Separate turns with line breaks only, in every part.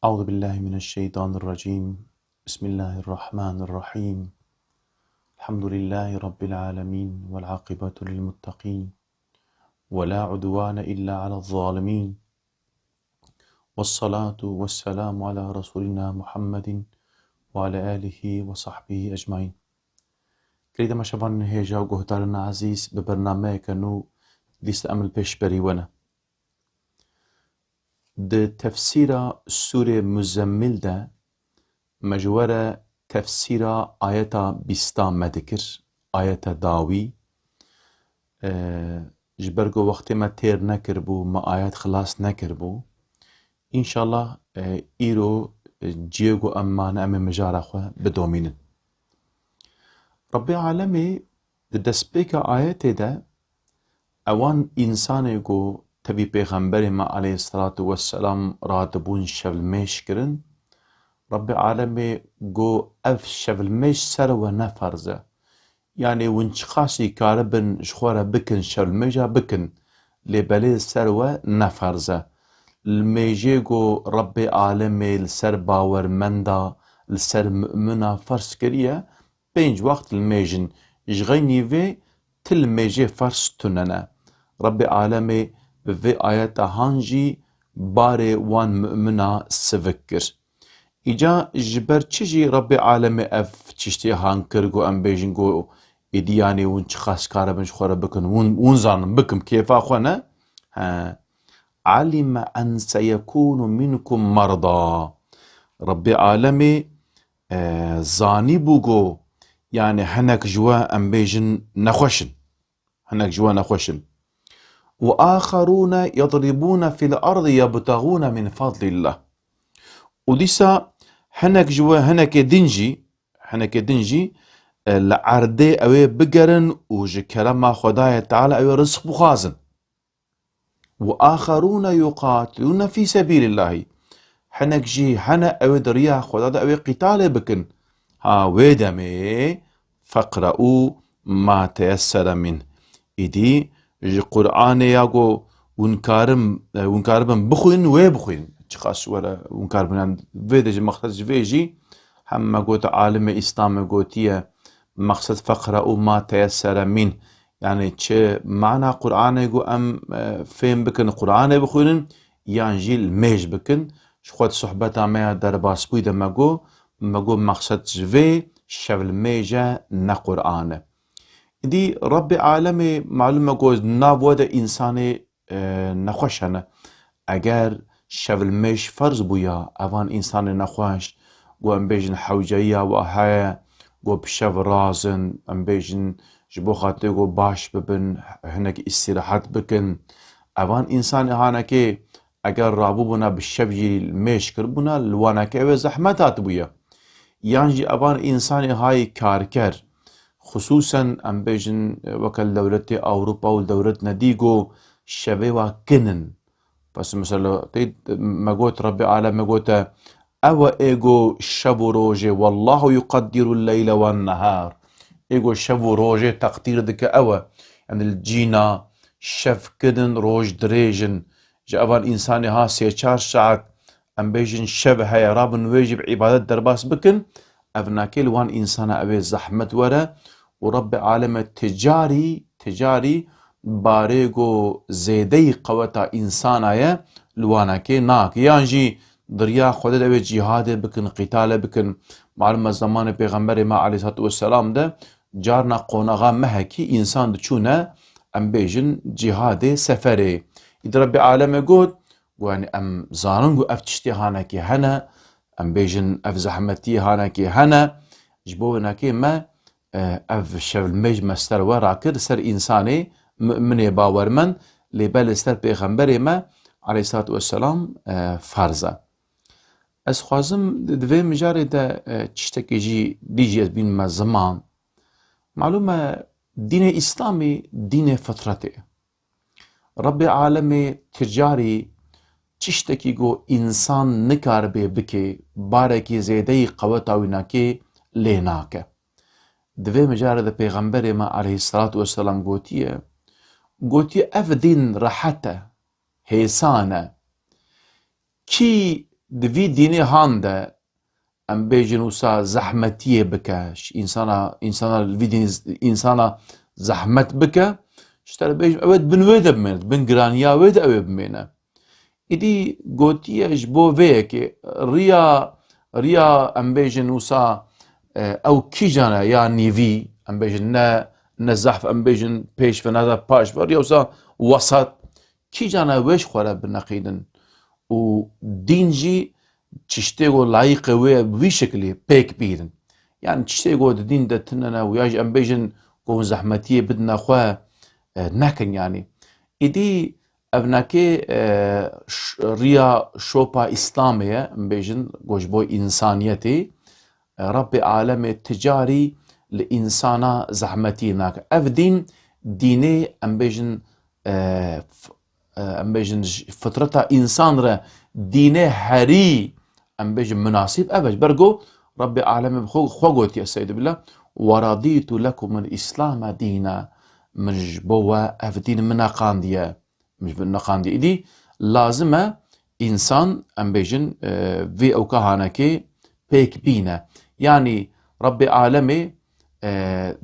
أعوذ بالله من الشيطان الرجيم. بسم الله الرحمن الرحيم. الحمد لله رب العالمين والعاقبة للمتقين ولا عدوان إلا على الظالمين، والصلاة والسلام على رسولنا محمد وعلى آله وصحبه أجمعين. كريدا ما شبان هيجا وقهتارنا عزيز ببرنامج كانو ديست أمل بيش بريوانا ده تفسير سورة مزمل ده مجوره تفسير آيات بيستا مدكر آيات داوي جبرگو وقت ما تير نكر بو ما آيات خلاص نكر بو إن شاء الله إيرو جيغو أمان أمي مجارة خواه بدومين ربي عالمي دسبيك آيات ده اوان انساني گو تبي پیغمبر ما عليه الصلاة والسلام راتبون شبل ميش کرن رب عالمي جو اف شبل ميش سر و نفرزه يعني ونش خاصي كاربن شخورة بكن شبل ميجا بكن لبالي سر و نفرزه الميجي جو رب عالمي السر باور مندا السر مؤمنة فرس كريه بينج وقت الميجن جغيني في تل ميجي فرس تننا رب عالمي في آيات هانجي باري وان مؤمنة سفكر إجا جبر چجي رب عالمي اف چشتي هانكرگو ام بيجنگو إدياني ونچ خاص كاربن شخورة بكن ونزانم بكم كيفا خونا علم أن سيكون منكم مرضى رب عالمي زاني بوغو يعني هناك جوا ام بيجن نخوشن هناك جوا نخوشن وآخرون يضربون في الأرض يبتغون من فضل الله وديسا هناك جوا هناك دنجي لعرده اوه بگرن وج كلام خداي تعالى اوه رزق بخازن وآخرون يقاتلون في سبيل الله هناك جي هنا اوه دريا خدا اوه قتال بكن ها ويدمي فقرأوا ما تيسر منه إدي جي قرآن ياغو ونكاربن بخوين ويبخوين چخاش ورا ونكاربن فيدا جي مختص فيجي هم قوت عالم إسلام قوتية مقصد فقرأوا ما تيسر منه يعني چه معنى قرآن يقو أم فين بكن قرآن بخوين يعني الميج بكن شخوات صحبتا ما در باسبوي دا مقو مقصد في شبل ميجا نا قرآن دي رب عالمي معلومة قوز نابودا إنساني نخوشن اگر شبل ميش فرض بويا اوان إنساني نخوش قو ام بيجن حوجية وهاي قو بشب رازن ام بيجن جبو خاطر قو باش ببن هناك استراحات بكن اوان إنساني هانكي اگر رابو بنا بشب جي الميش كربونا لوانكي او زحمتات بويا يعني اوان إنساني هاي كاركر خصوصا ام بيجن وكال دولتي اوروبا والدولتنا ديگو شبه وكنن بس مثلا تيد مقوت ربي عالم مقوت او ايگو شب روجه والله يقدر الليل والنهار ايگو شب روجه تقدير دك او يعني الجينا شف كدن روج دريجن جابان انساني ها سيچار ساعت ام بيجن شب هاي رابن ويجب عبادت درباس بكن افناكيل وان انسان اوي زحمت ورا ورب عالم تجاري باريگو زيدي قوتا انسانايا لواناكي ناك يانجي دريا خودت اوي جهاد بكن قتال بكن معلومة زمان پیغمبر ما عليه الصلاة والسلام ده جارنا قونغا مهكي انسان دچونه ام بيجن جهاد سفري إذا رب عالم قود واني ام زاننگو افتشتي هاناكي هنا ام بيجن اف زحمتي هاناكي هنا جبوناكي ما اف شبل ميج مستر وراكر سر انساني مؤمن باورمن لبال سر پیغمبر ما عليه الصلاة والسلام فرزه از خوازم دوی مجاره ده چشتکی جي ديجي از بين ما زمان معلومة دين اسلامي دين فطرته رب عالمي تجاري چشتکی گو انسان نکار بكي باركي زيدي قوتا ويناكي ليناكه دوی مجاره ده پیغمبر ما عليه الصلاة والسلام قوتيه اف دين راحته هيسانه كي Divî dînê han de em bêjin wisa zehmetiyê bike, insana li vî dînê insana zehmet bike, ji te re bêjim ew ê bin wê de bimêne, bin giraniya wê de ew ê bimêne. Îdî gotiye ji bo vê yekê rîya em bêjin wisa ew kîjan e ya nîvî, em bêjin ne zehf em bêjin pêş ve ne de paş ve rîya wisa wesat, kîjan e wê ji xwe re bineqînin û dîn jî çiştê got layıqê wê ye bi vî şeklî pêk bîrin. Yani çiştê got di dîn de tune û ya jî em bêjin ku hûn zehmetiyê bidine xwe nekin yani. Îdî evnekê rîya şopa İslamê ye em bêjin ku ji bo însaniyetê Rabbê alemê ticarî li însana zehmetî nake. Ev dîn dînê em bêjin fitreta însan re dînê herî em bêjin münasîb ev e. Ber got Rabbê alemê xwe gotiye Estağfirullah وَرَضِيتُ لَكُمُ الْإِسْلَامَ دِينًا min ji bo we ev dîn min neqandiye. Îdî lazim e însan em bêjin vê ewka hanekê pêk bîne. Yani Rabbê alemê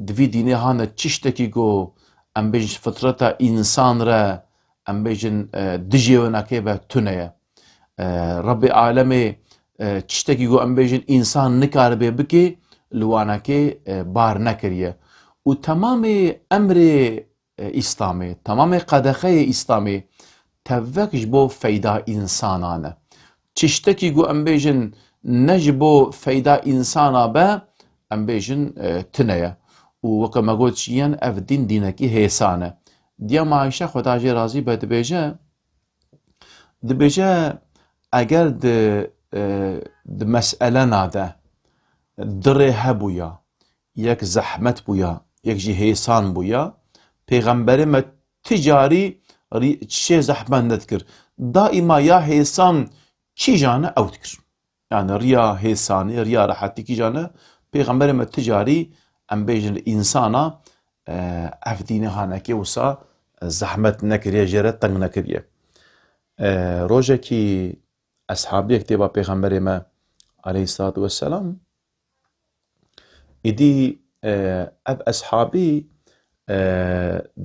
di vî dînê hane çi ştekî got em bêjin fitreta însan re em bêjin dijî wenekê ve tune ye. Rabbê alemê çi ştekî got em bêjin însan nikaribe bike li wanekê bar nekiriye. û temamê emrê İslamê, temamê qedexeyê İslamê tevvek ji bo feyda însanan e. Çi ştekî got em bêjin ne ji bo feyda însana be em bêjin tune ye. û weke me got çiyen ev dîn dînekî hêsan e. Diyema Ayşe xweda jê razî be dibêje eger di meselena de dirê hebûya, yek zehmet bûya, yek jî hêsan bûya, Pêxemberê me ti carî çişê zehmet nedikir. Daîma ya hêsan kîjan e ew dikir. Yani rîya hêsanî, rîya rehetî kîjan e? Pêxemberê me ti carî em bêjin li însana ev dînê hanekê wisa zehmet nekiriye, jê re teng nekiriye. Rojekî eshabiyek têba Pêxemberê me aleyhissalatu vesselam, îdî ev eshabî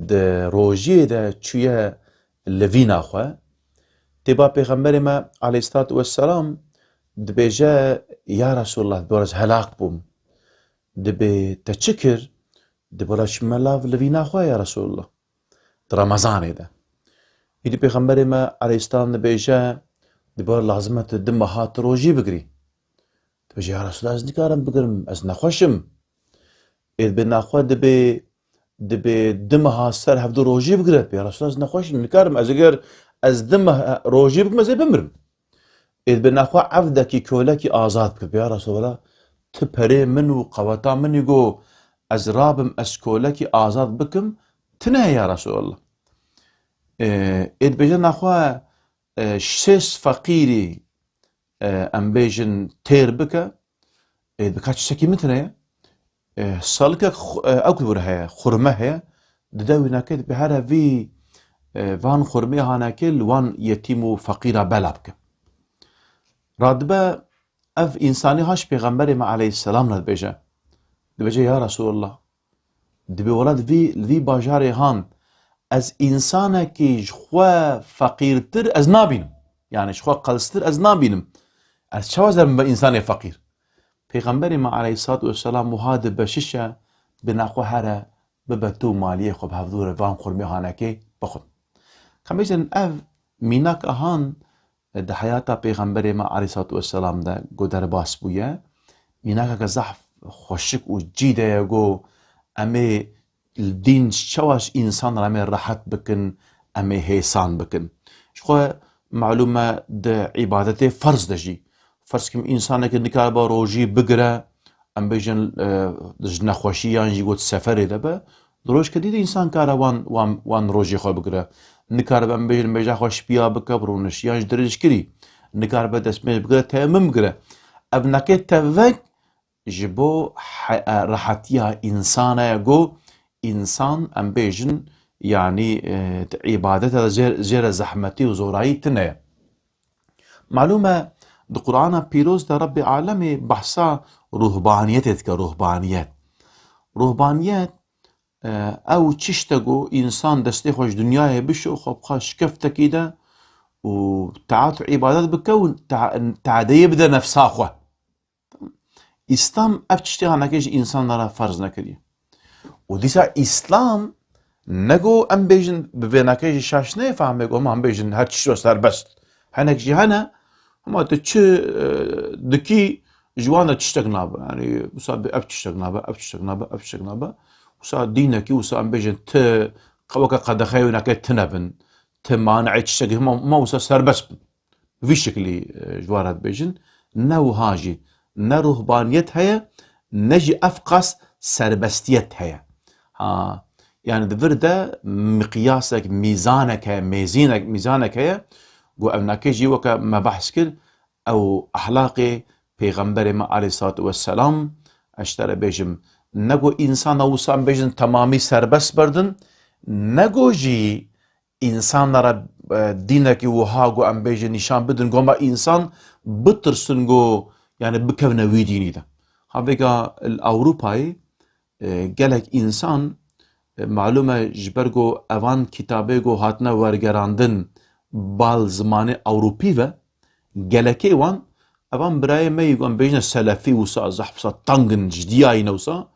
di rojiyê de çûye li vîna xwe, têba Pêxemberê me aleyhissalatu vesselam dibêje ya Resulallah biraz helak bûm. Dibê te çi kir? Dibêje çi me lav li vîna xwe ya Resulallah. Di Remezanê de. Îdî Pêxemberê me aleyhisselam dibêje dibêje lazim e tu di meha tu rojî bigirî. Dibêje ya Resulallah ez nikarim bigirim, ez nexweşim. Êdibê naxwe dibê di meha ser hevdû rojî bigire. Ya Resulallah ez nexweşim, nikarim, ez eger ez di meha rojî bikim ez ê bimirim. Êdibê naxwe evdekî kölekî azad bike. Ya Resulallah tu perê min û qeweta minî got ez rabim ez kölekî azad bikim, tune ya Resulallah. Êdibêje naxwe şês feqîrî em bêjin têr bike, êdibê ka tiştekî min tune ye? Salikek ew kubir heye, xurme heye, dide wînekê dibê here vî van xurmê hanekê li wan yetîm û feqîra bela bike. Radibe ev însanî haş Pêxemberê me aleyhisselam re dibêje. Dibêje ya Resulallah, dibê wela li vî bajarê han ez însanekî ji xwe feqîrtir ez nabînim. Yani ji xwe qelstir ez nabînim. Ez çawa zerim be însanê feqîr? Pêxemberê me aleyhissalatu vesselam wiha dibeşişe bi naxwe here bibe tu maliyê xwe bi hevdû re van xurmê hanekê bixwin. Em bêjin ev mînak han di heyata Pêxemberê me aleyhissalatu vesselam de got derbas bûye, mînakeke zehf xweşik û cî de ye got em ê dîn çawa ji însan re em ê rehet bikin, em ê hêsan bikin. Ji xwe malûm e di îbadetê ferz de jî فرض kim însanekî nikaribe rojî bigire, em bêjin ji nexweşiyan jî got seferê de be, di rojkedî de însan kare wan rojê xwe bigire. Nikaribe em bêjin bêja xwe şipiya bike bi rûnişiyan ji dirêjkirî. Nikaribe destpêj bigire teyemim bigire. Ev nekê tevvek ji bo rehetiya însan e got însan em bêjin yani îbadeta de zêre zehmetî û zorayî tune ye. Malûm e di Qur'ana pîroz de Rabbi Alemê behsa ruhbaniyetê dike, ruhbaniyet. Ruhbaniyet ew çi ştek got însan destê xwe ji dunyayê bişo, xwe bixwe şikeftekî de û taat û îbadet bike û teadeyê bide nefsa xwe. İslam ev tiştê hanekê ji însanlara ferz nekiriye. û dîsa İslam nego em bêjin bi vênekê jî şaş nêfehme got em bêjin her tişt serbest. Hinek jî hene ama tu çi dikî ji wan de tiştek nabe. Yani wisa ev tiştek nabe, ev tiştek nabe, ev tiştek nabe. Wisa dînekî wisa em bêjin ti weke qedexeyê wênekê tinebin, ti maneê tiştekî hema wisa serbest bin. Vî şeklî ji wan re dibêjin. Ne wiha jî ne ruhbaniyet heye, ne jî ev qas serbestiyet heye. Yani di vir de miqyasek, mîzanek heye, mîzanek heye, got ev nekê jî weke me behs kir, ew ahlaqê Pêxemberê me aleyhissalatu vesselam, ez ji te re bêjim, ne got însana wisa em bêjin temamî serbest berdin, ne got jî însanlara dînekî wiha got em bêjin nîşan bidin, got me însan bitirsin got yani bikevne wî dînî de. Havêga li Ewropayê gelek însan malûm e ji ber got evan kitêbê got hatine wergerandin bal zimanê Ewropî ve gelekê wan evan birayê me yî got em bêjine selefî wisa zeh wisa tangin ji diyayî ne wisa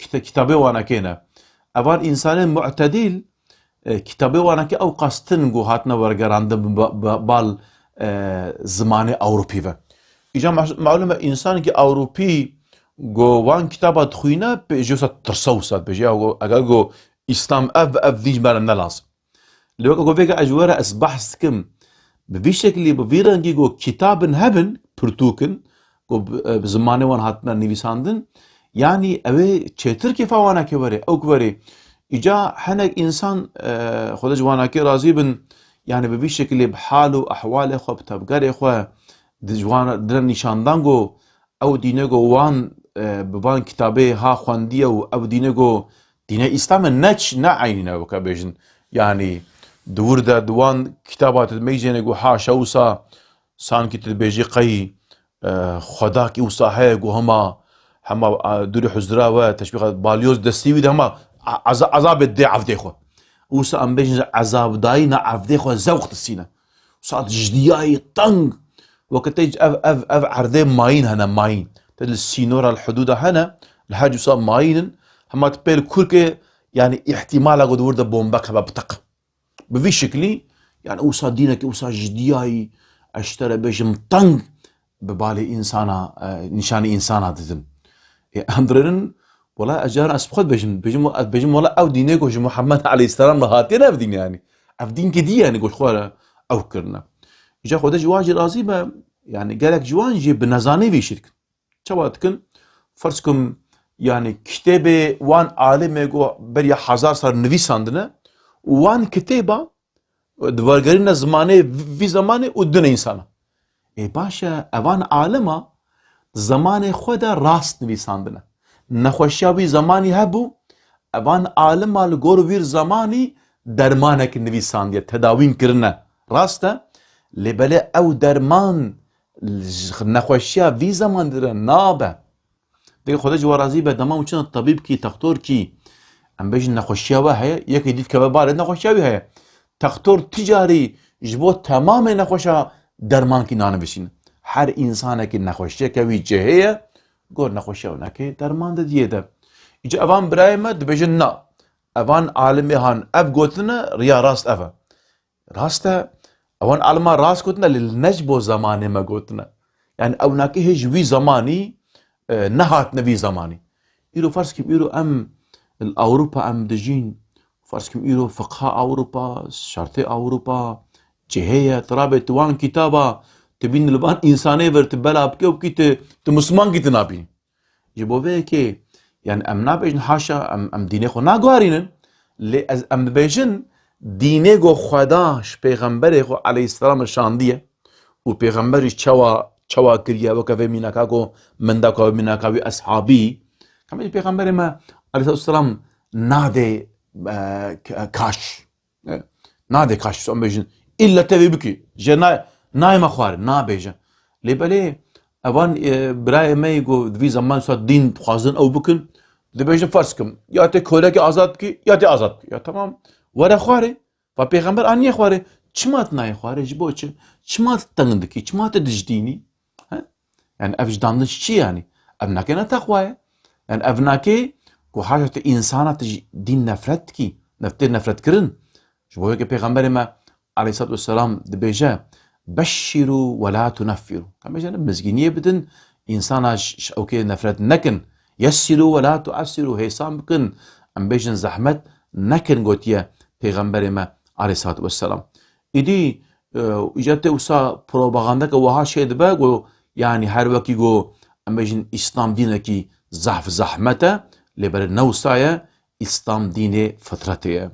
kitêbê wanekê ne. Evan însanên mu'tedîl kitêbê wanekê ew qastin got hatine wergerandin bal zimanê Ewropî ve. Îca malûm e însanekî Ewropî got wan kitaba dixwîne ji wisa tirse wisa dibêje eger got İslam ev dîn ji me re nelazim. Lê weke got vêga ez ji we re ez behs dikim bi vî şeklî bi vî rengî got kitabên hebin pirtûkin got bi zimanê wan hatine nivîsandin yani ew ê çêtir kêfa wanekê were ew ku werê îca hinek însan xwedê ji wanekê razî bin yani bi vî şeklî bi hal û ehwalê xwe bi tevgerê xwe di wan dire nîşandan got ew dînê got wan bi van kitabê ha xwendiye û ew dînê got dînê İslamê ne eynîne weke bêjin yani di wir de di wan kitaba tu dimeyîzêne got haşa wisa sankî tu dibêjî qey xwedakî wisa heye got hema dûrê huzdira we teşbîqa balyoz destî wî de hema ezabê dê evdê xwe. Wisa em bêjin ezabdayîna evdê xwe zewq disîne. Wisa ji diyayê teng weke te ev erdê mayîn hene mayîn. Te li sînora li hudûda hene li her wisa mayînin hema tu pê li Kurkê yani ihtimala got di wir de bombek hebe biteq. Bi vî şeklî yani wisa dînekî wisa ji diyayî ez ji te re bêjim teng bi balê însana nîşanî însana didin. Em dirênin wala ez caran ez bi xwe dibêjim wala ew dînê got ji Muhammed aleyhisselam re hatiye ne ev dîn yani. Ev dînkê dî yani got xwe re ew kirine. Îca xwedê ji wan jî razî be yani gelek ji wan jî bi nezanî vî şîr dikin. Çawa dikin ferz kim yani kitêbê wan alimê got beriya hezar sal nivîsandine wan kitêba di wergerîna zimanê vî zamanê û din însana. Baş e evan alima zamanê xwe de rast nivîsandine. Nexweşiya wî zamanî hebû evan alima li gor vîr zamanî dermanekî nivîsandiye tedawîn kirine. Rast e lê belê ew derman nexweşiya vî zamanî dire nabe. Vêga xwedê ji we razî be dema çima tabîb kî textor kî em bêjin nexweşiya we heye yekê dît keve barê nexweşiya wî heye. Textor ticarî ji bo temamê nexweşa dermankî nanivîsîne. Her însanekî nexweşiyeke wî cihêye got nexweşiya wenekê derman de dîye de. Îca evan birayê me dibêjin na evan alimê han ev gotine riya rast ev e. Rast e evan alima rast gotine lê ne ji bo zamanê me gotine. Yani ew nekê hê ji wî zamanî nehatine vî zamanî. Îro ferz kim îro em li Ewropa em dijîn ferz kim îro fiqha Ewropa, şertê Ewropa cihêye tirabê tu wan kitaba tu bînî li van însanê ver tu bela bike û bikî tu mismankî tu nabînî. Ji bo vê yekê yani em nabêjin haşa em dînê xwe naguharînin lê ez em dibêjin dînê got xweda ji pêxemberê xwe aleyhisselam şandiye û pêxember jî çawa kiriye weke vê mînaka got min da ku ew mînaka wî eshabî kemê jî pêxemberê me aleyhisselam nadê kaş nadê kaş em bêjin îlle te vê bikî jê nayê me xwarin nabêje لێبەلێ ئەوان برای me got vî zaman sa dîn dixwazin ew bikin dibêjin fers kim ya tê kolekê azad bikî ya tê azad bikî ya tamam were xwarê va pêxember aniye xwarê çima nayê xwarê ji bo çi çima teng dikî çima te dijînî yani ev ji dandin çi yanî ev nake ne texwa ye yani ev nake ku haşa te insana te ji dîn nefret dikî tê nefretkirin ji bo yekê pêxemberê me aleyhissalatu vesselam dibêje بشروا ولا تنفروا كما جانا مزگینیه بدن انسان اوكي نفرت نكن يسروا ولا تعسروا هيسان بكن ام بيجن زحمت نكن قوتيه پیغمبر ما عليه الصلاه والسلام ايدي اجته وسا بروباغاندا وها شيء دبا يعني هر وقت جو ام بيجن اسلام دينكي زحف زحمته لبر نوسايه اسلام ديني فترته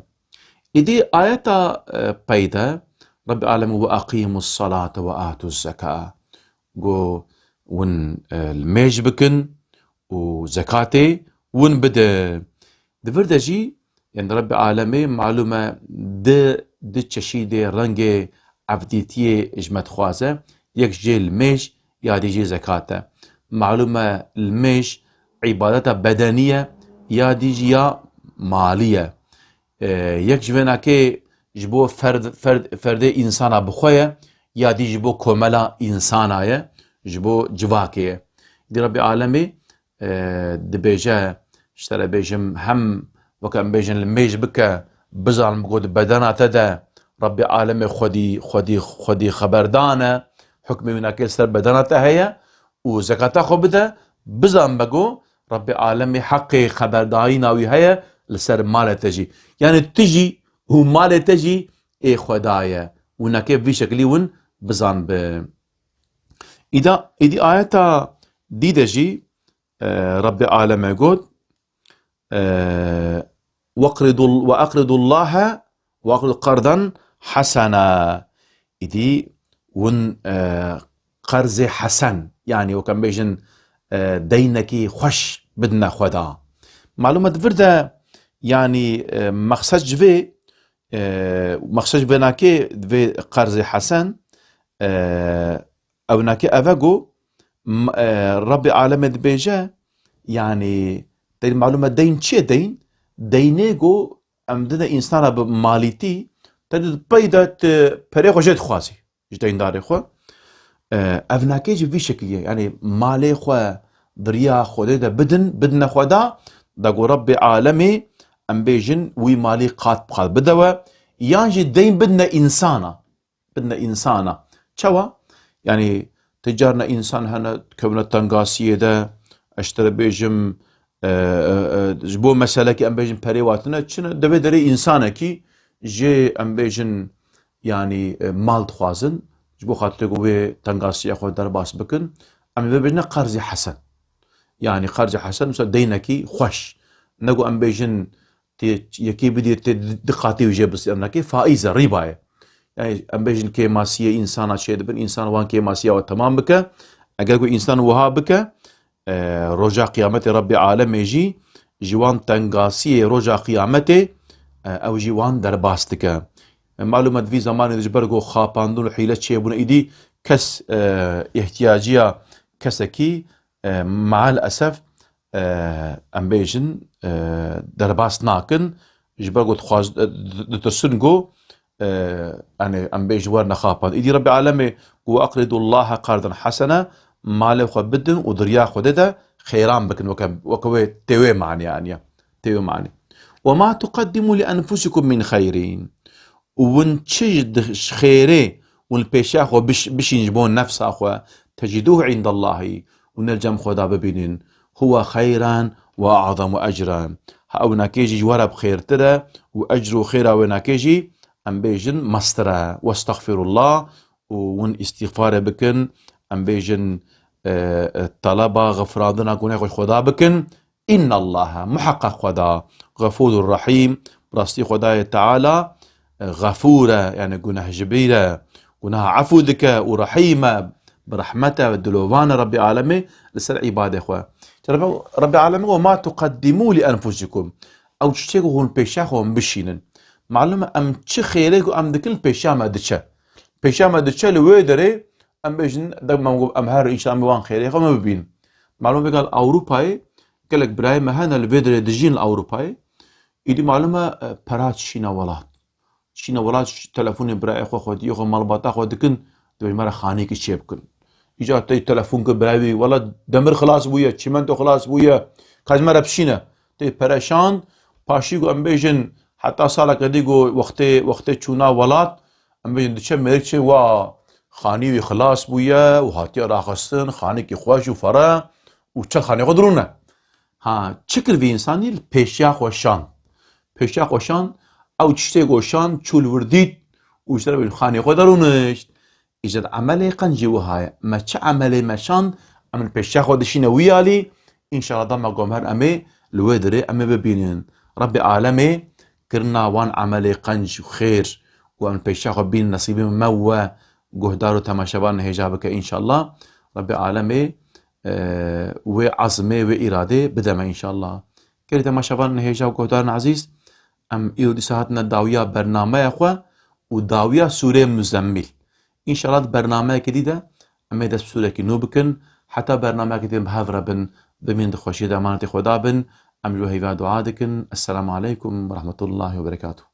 ايدي ايتا پیدا رب العالمين وأقيموا الصلاة وآتوا الزكاة جو ون الميج بكن وزكاتي ون بدا دفردا جي يعني رب العالمين معلومة د تشيدي رنجي عفديتي اجمت خوازة يك جي الميج يا دي جي زكاته معلومة الميج عبادة بدنية يا دي جي مالية يك جويناكي جبو فرد انسانا بخويا يا دي جبو كوملا انسانايا جبو جواكي دي ربي عالمي دبيجا اشترى بيجم هم وكان بيجن الميج بكا بزعل مقود بدنا تدا ربي عالمي خدي خبردانا حكمي من اكل سر بدنا تهيا وزكاة خبدا بزعل بقو ربي عالمي حقي خبرداينا وهيا لسر مال تجي يعني تجي هو مال تجي اي خدايا ونكيف في شكلي ون بزان ب اذا اياتا دي دجي رب العالمين يقول واقرضوا الله واقرضوا قرضا حسنا ايدي ون قرض حسن يعني وكان بيجن دينكي خوش بدنا خدا معلومة فردا يعني مقصد جفي مخشش بناكي دفي قرض حسن او ناكي افاقو ربي عالم دبيجا يعني دين معلومة دين چه دين دينيگو امدنا انسانا بماليتي تدد بيدا پري خوشت خوازي دين داري خو افناكي جي في شكلية يعني مالي خو دريا خوده دا بدن خودا داقو ربي عالمي ام بيجن وي مالي قات بخاد بدوا يانجي دين بدنا انسانا چوا يعني تجارنا انسان هنا كونا تنقاسية دا اشترى بيجم جبو مسألة كي ام بيجن بريواتنا چنا دبي دري انسانا كي جي ام بيجن يعني مال تخوازن جبو خاطر قوي تنقاسية خو در باس بكن ام بيجن قرض حسن يعني قرض حسن مثلا دينكي خوش نقو ام بيجن يكي بدي دقاتي وجه بس انكي فائزه ربا يعني ام بيجن كي ماسيه انسان شيء دبن انسان وان كي ماسيه وتمام بك اگر انسان وها بك رجا قيامه ربي عالم يجي جوان تنغاسي رجا قيامته او جوان درباستك معلومات في زمان جبرغو خاباندون حيله شيبون ايدي كس احتياجيه كسكي مع الاسف ام بيجن درباس ناكن جبرغو تخواز دتسنغو يعني ام بيج ورنا خابان ايدي ربي عالمي واقرضوا الله قرضا حسنا مال خبدن ودريا خدده خيران بكن وكوي تيوي معني يعني تيوي معني وما تقدموا لانفسكم من خيرين ونشجد خيري والبيشاخ وبش ينجبون نفس اخو تجدوه عند الله ونلجم خدا ببينين هو خيرا واعظم اجرا او ناكيجي ورب خير ترى واجر خيرا وناكيجي ام بيجن مسترا واستغفر الله ون استغفار بكن ام بيجن طلبا غفراننا كون خدا بكن ان الله محقق خدا غفور رحيم براستي خدا تعالى غفورة يعني قناه جبيرة قناه عفو ذكا ورحيمة برحمته ودلوان ربي عالمي لسر عبادة اخوة ربي عالمي وما تقدموا لأنفسكم او تشتغوا هون بيشاخون بشينن معلومة ام تش خيريكو ام دكل بيشا ما دتشا لوي دري ام بيجن دق ما نقول ام هر ان شاء الله وان خير ما ببين معلومه قال اوروباي قال لك براي ما هنا الفيدر دجين الاوروباي يدي معلومه برات شينا ولات شينا ولات تلفوني براي اخو خودي اخو مالباتا خو دكن دبي مره خانيك شيبكن اجا تي تلفون براي ولا دمر خلاص بويا تشمنتو خلاص بويا كاز مره بشينا تي بريشان باشيغو ام بيجن حتى صالك ديغو وقت چونا ولات ام بيجن دچ مرچ وا خاني خلاص بويا وهاتي راخستن خاني كي خوش وفرا وچ خاني قدرونه ها چكر في انساني البيشيا خوشان بيشيا خوشان او تشتي خوشان چول ورديت وشتر بالخاني قدرونش اجد عملي قنجي وهاي ما چ عملي مشان ام البيشيا خودشين ويالي ان شاء الله ضم قومهر امي الودري امي ببينين ربي عالمي كرنا وان عملي قنج وخير وان بيشيا خو بين نصيبي موا جهدار تماشبان هجابك إن شاء الله رب عالمي وعزمي وإرادة بدما إن شاء الله كري تماشبان هجاب جهدار عزيز أم إيودي ساعتنا داوية برنامج أخوة وداوية سورة مزمل إن شاء الله برنامج جديدة أم يدرس سورة كنوبكن حتى برنامج جديد بهذا بن بمن دخوشي دمانة خدا بن أم جو هيفا دعادكن السلام عليكم ورحمة الله وبركاته